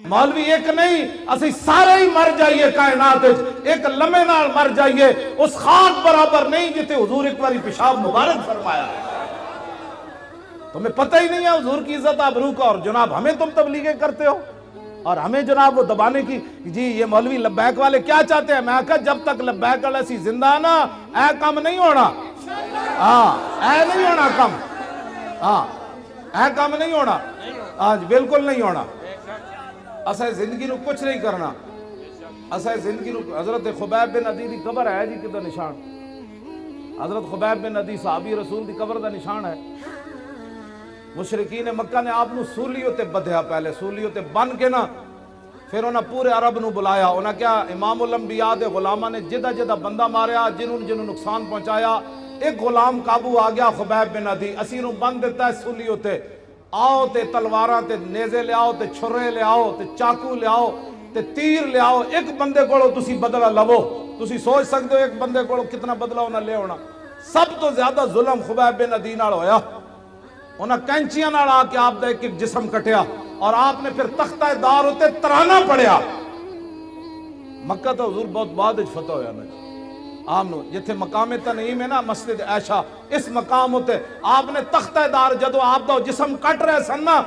مولوی ایک نہیں، اسی سارے ہی مر جائیے کائنات ایک لمحے نال مر جائیے، اس خاک برابر نہیں جتے حضور ایک باری پیشاب مبارک فرمایا۔ تمہیں پتہ ہی نہیں ہے حضور کی عزت آبرو کا، اور جناب ہمیں تم تبلیغیں کرتے ہو اور ہمیں جناب وہ دبانے کی، جی یہ مولوی لبیک والے کیا چاہتے ہیں؟ میں کہا جب تک لبیک والا سی زندہ نا اے کم نہیں ہونا، اے نہیں ہونا کم، اے کم نہیں ہونا، جی بالکل نہیں ہونا۔ اسے زندگی نو کچھ نہیں کرنا، اسے زندگی نو۔ حضرت خبیب بن عدی دی قبر ہے جی کدھر نشان، حضرت خبیب بن عدی صحابی رسول دی قبر دا نشان ہے۔ مشرکین مکہ نے آپ نو سولیوں تے بدھیا، پہلے سولیوں تے بن کے نا پھر انہاں پورے عرب نو بلایا، انہاں کیا امام الانبیاء دے غلامہ نے جدہ جدہ بندہ ماریا، جنہوں نقصان پہنچایا، ایک غلام قابو آ گیا خبیب بن عدی، اسی نو بند دیتا ہے سولیوں تے، آؤ تے تلواراں تے نیزے لے آؤ تے چھرے لے آؤ تے چاقو لے آؤ تے تیر لے آؤ، ایک بندے کو تسی بدلہ لو، تسی سوچ سکتے ہو ایک بندے کو کتنا بدلہ انہاں لے ہونا۔ سب تو زیادہ ظلم خبیب بن عدی نال ہویا، انہاں کینچیاں نال آ کے آپ دا ایک ایک جسم کٹیا، اور آپ نے پھر تختہ دار ہوتے ترانہ پڑیا۔ مکہ تو حضور بہت بعد فتح ہویا نا آمنو، جتھے مقام تنعیم ہے نا مسجد عائشہ، اس مقام ہوتے آپ نے تختہ دار جدو آپ دا جسم کٹ رہے سن نا،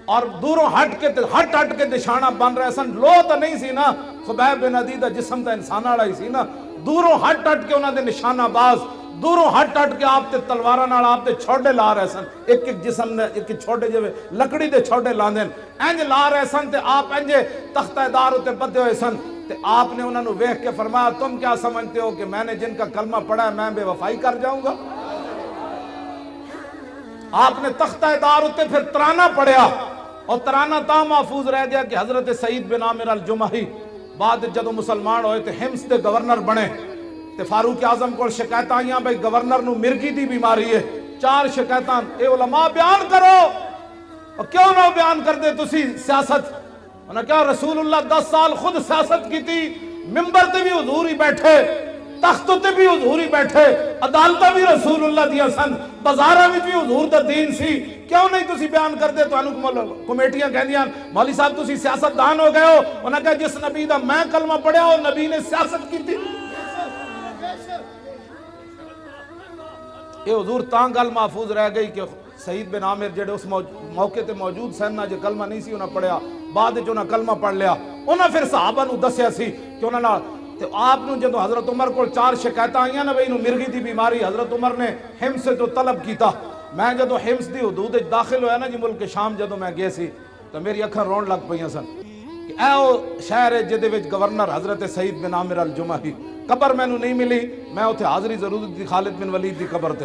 اور دوروں ہٹ کے نشانہ بن رہے سن، لو تو نہیں سی نا، خبیب بن عدی دا جسم دا انسان آڑا ہی سی نا، دوروں ہٹ کے انہاں دے نشانہ باز، دوروں ہٹ کے آپ تے تلوارہ نال آپ تے چھوڑے لا رہے سن، ایک ایک جسم نے ایک چھوڑے جو لکڑی دے چھوڑے لا دین، اینج لا رہے سن تے آپ اینجے تختہ دار ہوتے بدے ہوئے سن، تے آپ نے انہوں نے ویکھ کے فرمایا تم کیا سمجھتے ہو کہ میں نے جن کا کلمہ پڑھا ہے میں بے وفائی کر جاؤں گا؟ آپ نے تختہ دار ہوتے پھر ترانہ پڑھیا، اور ترانہ تا محفوظ رہ گیا کہ حضرت سعید بن عامر الجمحی بعد جدو مسلمان ہوئے تے حمص دے گورنر بنے، تے فاروق اعظم کو شکایت آئیاں بھئی گورنر نو مرگی دی بیماری ہے، 4 شکایتاں، اے علماء بیان کرو، اور کیوں نہ بیان کر دے تسی سیاست؟ انہاں کیا رسول اللہ 10 سال خود سیاست کی تھی، ممبر تے بھی حضور ہی بیٹھے، تخت تے بھی حضور ہی بیٹھے، عدالتہ بھی رسول اللہ دیا سن، بازارہ بھی حضور دا دین سی، کیوں نہیں تسی بیان کر دے؟ تو انہوں کمیٹیاں کہہ دیاں مولوی صاحب تسی سیاست دان ہو گئے ہو، انہاں کہا جس نبی دا میں کلمہ پڑھیا ہو نبی نے سیاست کی تھی۔ یہ حضور تاں گل محفوظ رہ گئی کہ سعید بن عامر جڑے اس موقع تے موجود سن جو کلمہ نہیں سی انہاں پڑھیا، بعد جو انہاں کلمہ پڑھ لیا، انہاں پھر صحابہ نو دسیا سی کہ انہاں نال تے آپ نو جدو حضرت عمر کو 4 شکایتاں آئیاں نا بھئی نو مرگی دی بیماری، حضرت عمر نے حمص سے جو طلب کیتا، میں جدو حمص دی حدود داخل ہویا نا جی ملک شام جدو میں گئے سی تو میری اکھاں رون لگ پئیاں سن کہ اے او شہر ہے جدے وچ گورنر حضرت سعید بن عامر الجمحی، قبر میں نو نہیں ملی، میں اتھے حاضری ضرور دی خالد بن ولید دی قبر تے،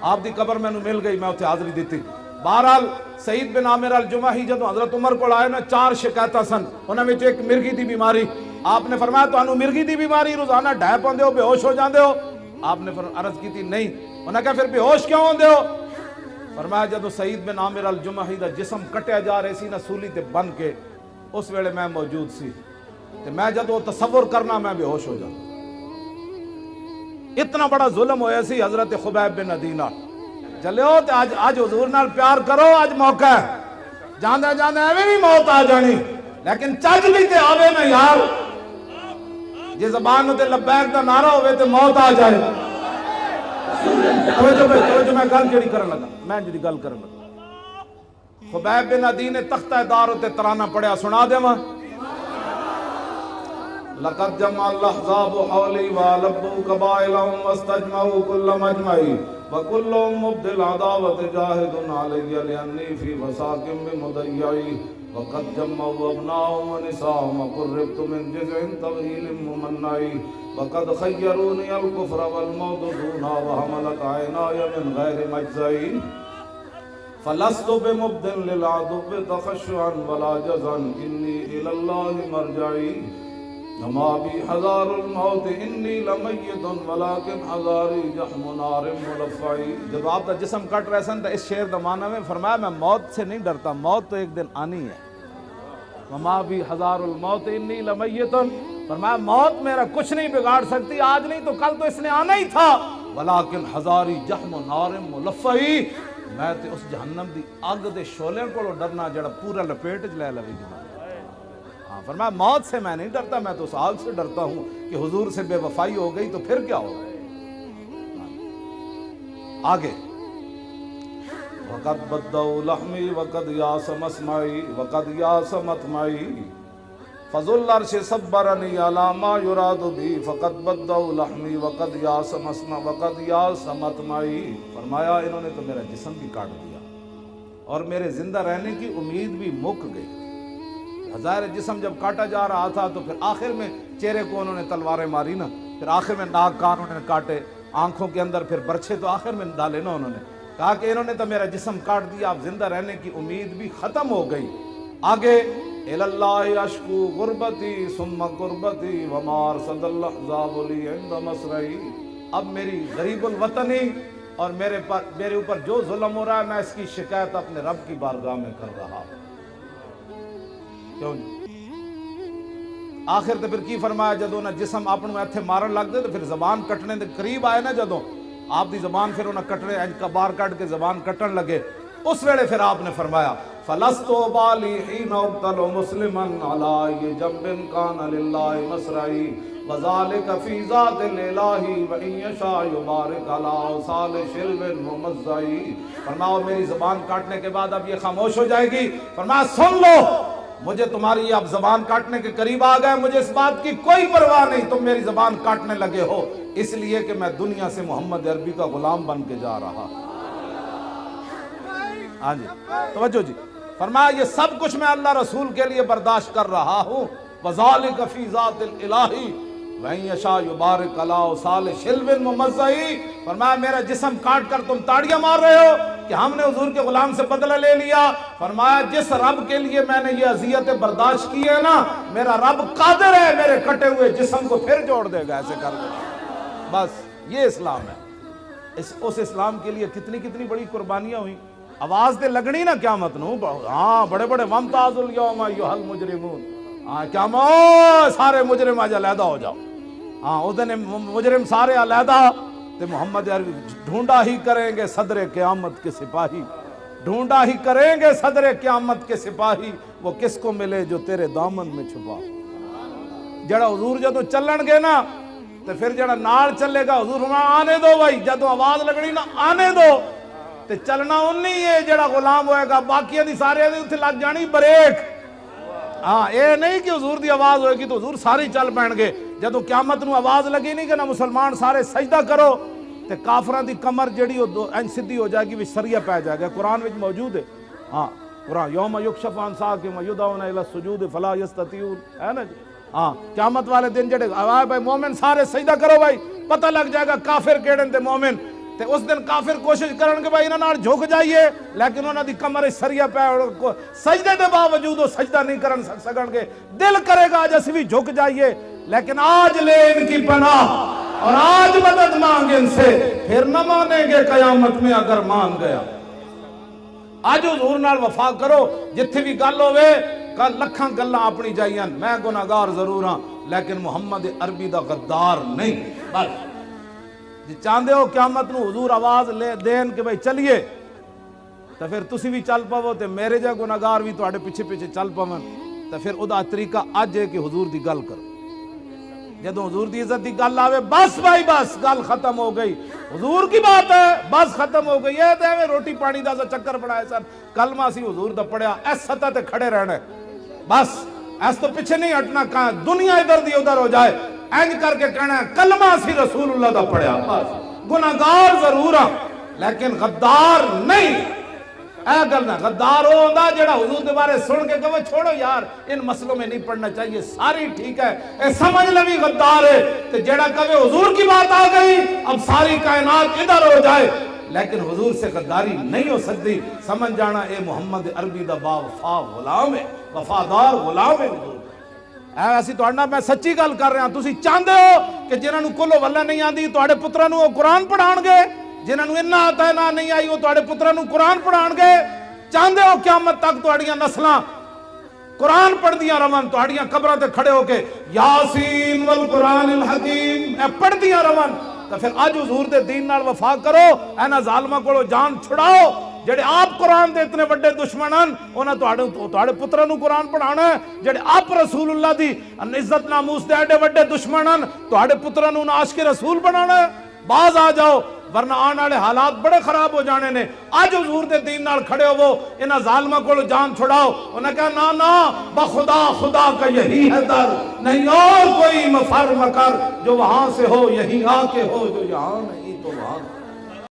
آپ دی قبر میں نو مل گئی، میں اتھے حاضری دیتی۔ بہرحال سعید بن عامر الجمحی جدو حضرت عمر کو آئے نا 4 شکایتاں سن، انہاں وچ ایک مرگی دی بیماری، آپ نے فرمایا تو انہوں مرگی دی بیماری روزانہ ڈھے پاندے ہو، بے ہوش ہو جاندے ہو؟ آپ نے عرض کی تھی نہیں، انہوں نے کہا پھر بے ہوش کیوں ہوندے ہو؟ فرمایا جدو سعید بن عامر الجمحی دا جسم کٹیا جا رہے سی نا سولی تے بن کے، اس ویلے میں موجود سی، تے میں جدو تصور کرنا میں بے ہوش ہو جاتا۔ اتنا بڑا ظلم ہویا سی حضرت خبیب بن عدی نال۔ چلے ہو تے آج حضور نال پیار کرو، آج موقع ہے، جاندے جاندے ایویں بھی موت آ جانی، لیکن چج بھی تے آوے نا یار، جے زبان تے لبیک دا نعرہ ہوئے تے موت آ جائے۔ توجہ میں گل جڑی کرن لگا، میں جڑی گل کرن لگا، خبیب بن عدی نے تختہ دار تے ترانہ پڑھیا، سنا دے ماں لقد جمع الاحزاب حولی والبوا قبائلهم واستجمعوا كل مجمعی وكلهم مبدل العداوة جاهد علي لأني في مساك بمضيعي وقد جمعوا أبناءهم ونساءهم وقربت من جزع طويل ممنعي وقد خيروني الكفر والموت دونا وحملت عيناي من غير مجزعي فلست بمبدل للعدو تخشعا ولا جزعا إني إلى الله مرجعي وما بي حذار الموت انی لمیت ولکن حذاری جحم نار ملفعی۔ جب آپ کا جسم کٹ رہے سن تو اس شعر دا معنی میں فرمایا میں موت سے نہیں ڈرتا، موت تو ایک دن آنی ہے۔ وما بی حذار الموت انی لمیت، فرمایا موت میرا کچھ نہیں بگاڑ سکتی، آج نہیں تو کل تو اس نے آنا ہی تھا۔ ولکن حذاری جحم نار ملفعی، میں تے اس جہنم دی اگ دے شعلے کو ڈرنا جڑا پورا لپیٹ چ لے لوے گی۔ فرمایا موت سے میں نہیں ڈرتا، میں تو اس آگ سے ڈرتا ہوں کہ حضور سے بے وفائی ہو گئی تو پھر کیا ہوگا۔ آگے وَقَدْ بَدَّوْا لَحْمِي وَقَدْ يَاسَ مَسْمَعِي وَقَدْ يَاسَ مَطْمَعِي فَذُو الْعَرْشِ صَبَّرَنِي عَلَى مَا يُرَادُ بِي فَقَدْ بَدَّوْا لَحْمِي وَقَدْ يَاسَ مَسْمَعِي وَقَدْ يَاسَ مَطْمَعِي۔ فرمایا انہوں نے تو میرا جسم بھی کاٹ دیا اور میرے زندہ رہنے کی امید بھی مک گئی۔ ظاہر جسم جب کاٹا جا رہا تھا تو پھر آخر میں چہرے کو انہوں نے تلواریں ماری نا، پھر آخر میں ناک کان انہوں نے کاٹے، آنکھوں کے اندر پھر برچھے تو آخر میں ڈالے نا، انہوں نے کہا کہ انہوں نے تو میرا جسم کاٹ دیا، اب زندہ رہنے کی امید بھی ختم ہو گئی۔ آگے الاللہ اشکو غربتی ثم قربتی وما ارسل الاحزاب لی عند مسرعی۔ اب میری غریب الوطنی اور میرے اوپر جو ظلم ہو رہا ہے، میں اس کی شکایت اپنے رب کی بارگاہ میں کر رہا ہوں۔ کیوں آخر تو پھر کی فرمایا، جدوں نہ جسم اپنے میں اتھے مارن لگ دے تو پھر زبان کٹنے دے قریب آئے نا، جدوں آپ دی زبان پھر انہیں کٹنے بار کٹ کے زبان کٹن لگے، اس ویلے پھر آپ نے فرمایا فَلَسْتُ بَالِي حِينَ أُقْتَلُ مُسْلِمًا عَلَىٰ أَيِّ جَنبٍ كَانَ لِلَّهِ مَصْرَعِي وَذَلِكَ فِي ذَاتِ الْإِلَٰهِ وَإِن يَشَاء يُبَارِكْ عَلَىٰ أَوْصَالِ شِلْوٍ مُمَزَّعِي۔ فرمایا میری زبان کاٹنے کے بعد اب یہ خاموش ہو جائے گی۔ فرمایا سن لو، مجھے تمہاری اب زبان کاٹنے کے قریب آ گئے، مجھے اس بات کی کوئی پرواہ نہیں تم میری زبان کاٹنے لگے ہو، اس لیے کہ میں دنیا سے محمد عربی کا غلام بن کے جا رہا۔ ہاں جی توجہ جی، فرمایا یہ سب کچھ میں اللہ رسول کے لیے برداشت کر رہا ہوں۔ وَذَلِكَ فِي ذَاتِ الْإِلَٰهِ وَإِن يَشَاء يُبَارِكْ عَلَىٰ أَوْصَالِ شِلْوٍ مُمَزَّعِي۔ فرمایا میرا جسم کاٹ کر تم تاڑیاں مار رہے ہو کہ ہم نے حضور کے غلام سے بدلہ لے لیا۔ فرمایا جس رب کے لیے میں نے یہ اذیتیں برداشت کی ہے نا، میرا رب قادر ہے میرے کٹے ہوئے جسم کو پھر جوڑ دے گا، ایسے کر دے گا۔ بس یہ اسلام ہے۔ اس اسلام کے لیے کتنی بڑی قربانیاں ہوئی۔ آواز دے لگنی نا قیامت نو، ہاں بڑے وَامْتَازُ الْيَوْمَ أَيُّهَا الْمُجْرِمُونَ، ہاں قیامت سارے مجرم آج علیحدہ ہو جاؤ۔ ہاں اس دن مجرم سارے علیحدہ، تے محمد عربی ڈھونڈا ہی کریں گے صدر قیامت کے سپاہی، ڈھونڈا ہی کریں گے صدر قیامت کے سپاہی، وہ کس کو ملے جو تیرے دامن میں چھپا۔ جڑا حضور جدو چلن گے نا تے پھر جڑا نال چلے گا، حضور آنے دو بھائی، جدو آواز لگنی نا آنے دو، تے چلنا انہی ہے جڑا غلام ہوئے گا، باقیہ دی سارے دی اتھے لگ جانی بریک۔ ہاں اے نہیں کہ حضور دی آواز ہوئے گی تو حضور ساری چل پین گے، جدو قیامت نو آواز لگی نہیں کہ نا مسلمان سارے سجدہ کرو، تے کافران دی کمر جڑی سدھی ہو جائے گی، وہ سریہ پہ جائے گا۔ قرآن وچ موجود ہے، ہاں قرآن یوم یکشف عن ساق ویدعون الی السجود فلا یستطیعون، ہے نا جی۔ ہاں قیامت والے دن جڑے آئے بھائی مومن سارے سجدہ کرو بھائی، پتہ لگ جائے گا کافر کیڑن تے مومن، تے اس دن کافر کوشش کرن کہ بھائی انہاں نال جھک جائیے، لیکن انہاں دی کمر سریہ پہ سجدے دے باوجود وہ سجدہ نہیں کرن سکن گے، دل کرے گا آج اسی بھی جھک جائیے، لیکن آج لے ان کی پناہ اور آج مدد مانگ ان سے، پھر نہ مانیں گے قیامت میں اگر مان گیا۔ آج حضور نال وفا کرو، جتھے بھی گل ہوئے لکھاں گلاں اپنی جائیاں، میں گناہگار ضرور ہاں لیکن محمد عربی دا غدار نہیں۔ بس جی چاندے ہو قیامت نو حضور آواز لے دین کہ بھائی چلیے، تو پھر تسی بھی چل پاو تے میرے جا گناہگار بھی تواڈے پیچھے چل پاون، تو پھر ادا طریقہ اج ہے کہ حضور دی گل کرو۔ جدوں حضور دی عزت دی گل آوے بس بھائی بس گل ختم ہو گئی، حضور کی بات ہے بس ختم ہو گئی۔ یہ تے روٹی پانی دا چکر بنائے سن، کلمہ سی حضور دا پڑھیا، اس سطح تے کھڑے رہنا ہے بس، ایس تو پیچھے نہیں ہٹنا، کہاں دنیا ادھر دی ادھر ہو جائے، اینج کر کے کہنا ہے کلمہ سی رسول اللہ دا پڑھیا، بس گناہگار ضرور ہاں لیکن غدار نہیں۔ اے گل نہ غدار ہو ہوندا جڑا حضور دے بارے سن کے کہے چھوڑو یار ان مسئلوں میں نہیں پڑھنا چاہیے، ساری ٹھیک ہے، اے سمجھ لوی غدار ہے، کہ جڑا کہے حضور کی بات آ گئی اب ساری کائنات ادھر ہو جائے، لیکن حضور سے غداری نہیں ہو سکتی۔ سمجھ جانا اے محمد عربی دا با وفا غلام ہے، وفادار غلام ہے حضور۔ ایسی توڑنا میں سچی گل کر رہا ہوں، تسی چاہندے ہو کہ جنہاں نو کلو واللہ نہیں آندی توڑے پترہ نو قرآن پڑھان گے، جنہاں نو انہا آتا ہے نہ نہیں آئی وہ توڑے پترہ نو قرآن پڑھان گے؟ چاہندے ہو قیامت تک توڑیاں نسلاں قرآن پڑھ دیاں روان، توڑیاں قبرہ تے کھڑے ہو کے یاسین والقرآن الحکیم اے پڑھ دیاں روان؟ تو پھر آج حضور دے دین نال وفا کرو، اینا ظالمہ کو جان چھڑاؤ، جڑے آپ قرآن دے اتنے وڈے دشمنان انہاں تواڈے پتراں نوں قرآن پڑھانا ہے، جڑے آپ رسول اللہ دی عزت ناموس دے ایڈے وڈے دشمنان تواڈے پتراں نوں عاشق رسول بنانا ہے۔ باز آ جاؤ ورنہ آنے والے حالات بڑے خراب ہو جانے نے۔ آج حضور دے دین نال کھڑے ہو وہ انہاں ظالماں کو جان چھڑاؤ، انہاں کہا نا نا بخدا خدا کا یہی ہے در، نہیں اور کوئی مفر مکر، جو وہاں سے ہو یہی آ کے ہو، جو یہاں نہیں تو وہاں